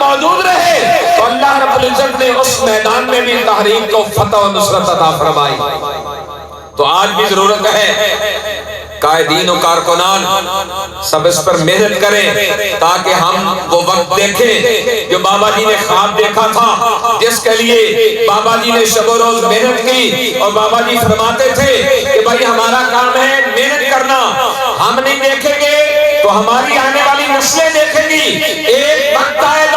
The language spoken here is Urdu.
موجود رہے تو اللہ رب العزت نے اس میدان میں بھی تحریک کو فتح و نصرت عطا فرمائی۔ تو آج بھی ضرورت ہے قائدین و کارکنان سب اس پر محنت کریں تاکہ ہم وہ وقت دیکھیں جو بابا جی نے خواب دیکھا تھا، جس کے لیے بابا جی نے شب و روز محنت کی، اور بابا جی فرماتے تھے کہ بھائی ہمارا کام ہے محنت کرنا، ہم نہیں دیکھیں گے تو ہماری آنے والی نسلیں دیکھیں گی۔ ایک وقت آئے